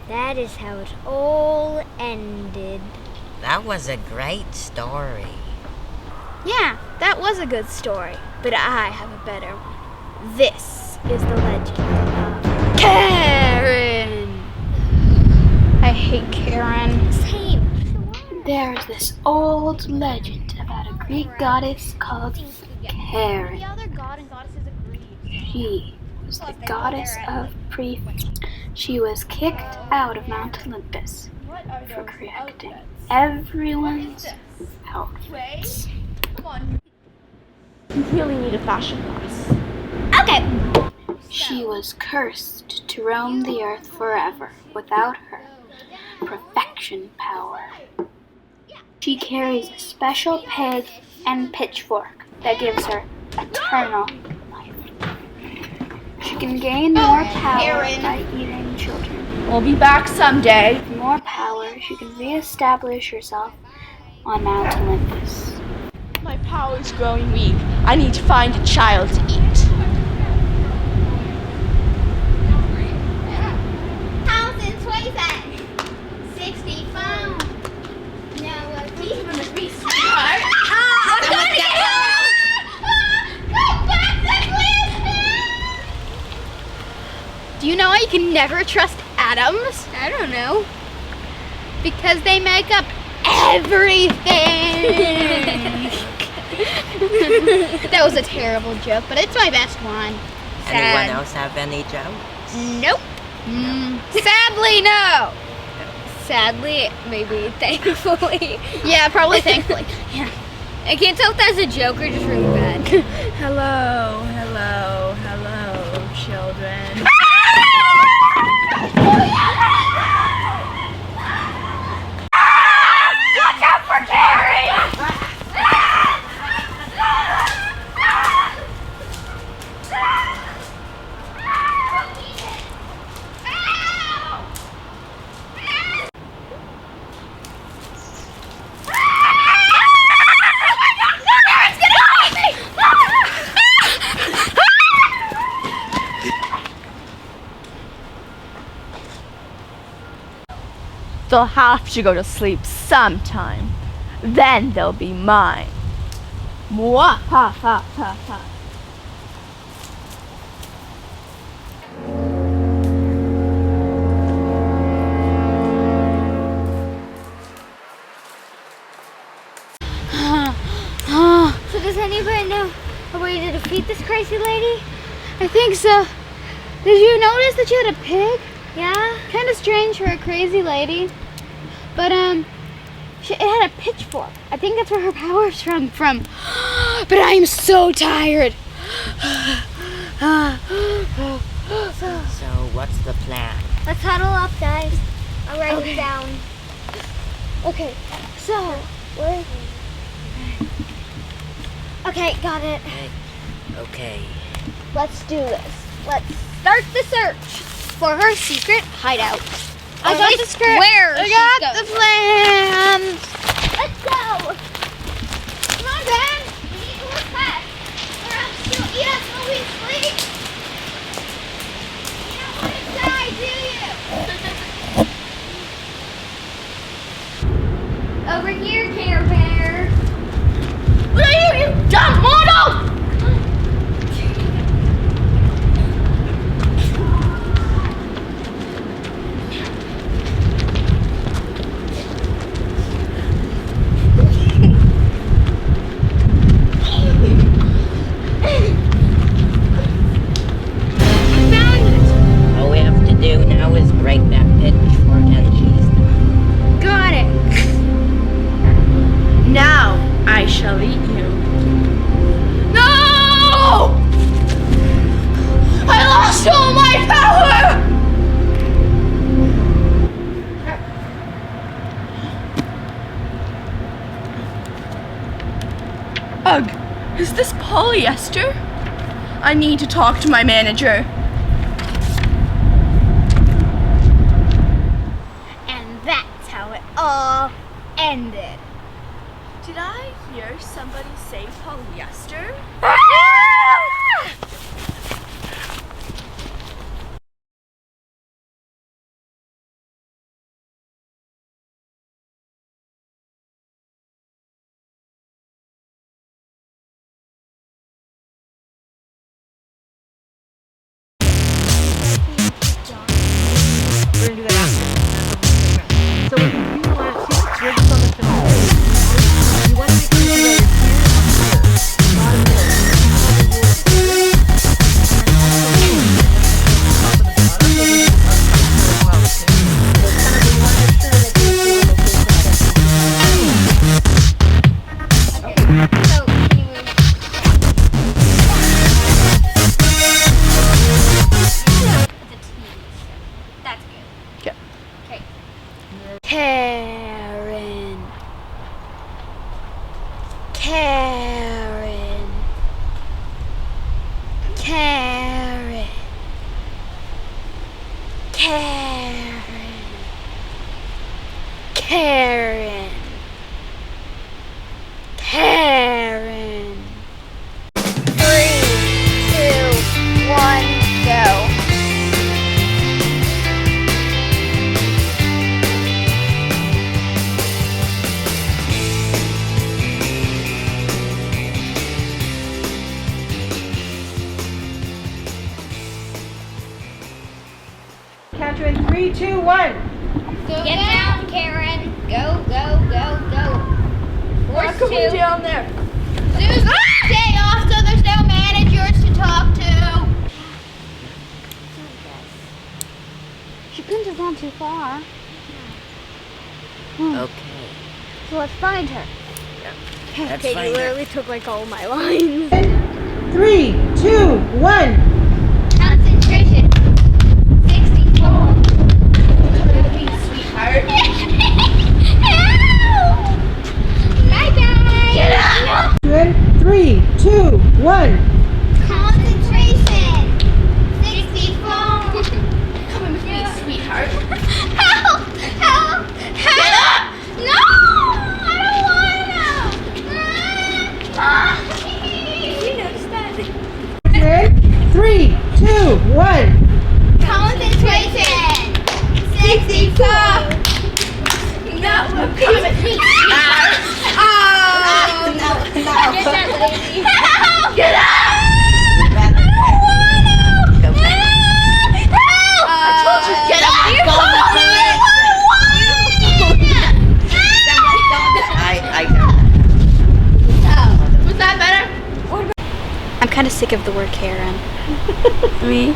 That is how it all ended. That was a great story. Yeah, that was a good story, but I have a better one. This is the legend of Karen. I hate Karen. Same. There's this old legend about a Greek goddess called Karen. She was the goddess of She was kicked out of Mount Olympus for correcting everyone's outfits. You really need a fashion class. Okay. She was cursed to roam the earth forever without her perfection power. She carries a special pig and pitchfork that gives her eternal life. She can gain more power by eating children. We'll be back someday. With more power, she can reestablish herself on Mount Olympus. My power is growing weak. I need to find a child to eat. Do you know why you can never trust atoms? I don't know. Because they make up everything. That was a terrible joke, but it's my best one. Anyone else have any jokes? Nope. Sadly, no. Sadly, maybe thankfully. Yeah, probably thankfully. Yeah. I can't tell if that's a joke or just really bad. Hello, hello, hello, children. Watch out for Carrie! They'll have to go to sleep sometime. Then they'll be mine. Mwah, ha, ha, ha, ha. So does anybody know a way to defeat this crazy lady? I think so. Did you notice that she had a pig? Yeah? Kind of strange for a crazy lady. But it had a pitchfork. I think that's where her power's from. But I am so tired. So what's the plan? Let's huddle up, guys. I'll write it down. Okay, so Where? Okay, got it. Okay. Let's do this. Let's start the search for her secret hideout. I got the script. Where I she's got going. the plan. Let's go. Come on, Ben. We need to work fast, or else she'll eat us when we sleep. You don't want to die, do you? Over here, Care Bear. What are you dumb model? All we have to do now is break that pitchfork and cheese. Got it. Now I shall eat you. No! I lost all my power! Ugh, is this polyester? I need to talk to my manager. And that's how it all ended. Did I hear somebody say polyester? Count you in 3, 2, 1. Get down, Karen. Go, go, go, go. Force two. down there. Zeus, day off, so there's no managers to talk to. She couldn't have gone too far. Okay. So let's find her. Let's Okay, you find her. literally took like all my lines. 3, 2, 1. Concentration. 64. Sweetheart. Bye-bye. Get out. Good. 3, 2, 1. Concentration. 64. Come with me, sweetheart. Help! Help! Help! Get up! No! I don't want to! You noticed that? Good. 3, 2, 1. Concentration. 64. No, come with me. Oh, no. Get that lady. Help! Get out! I don't want to! Help! I told you, get up! You told me I know. Was that better? I'm kind of sick of the word Karen. Me?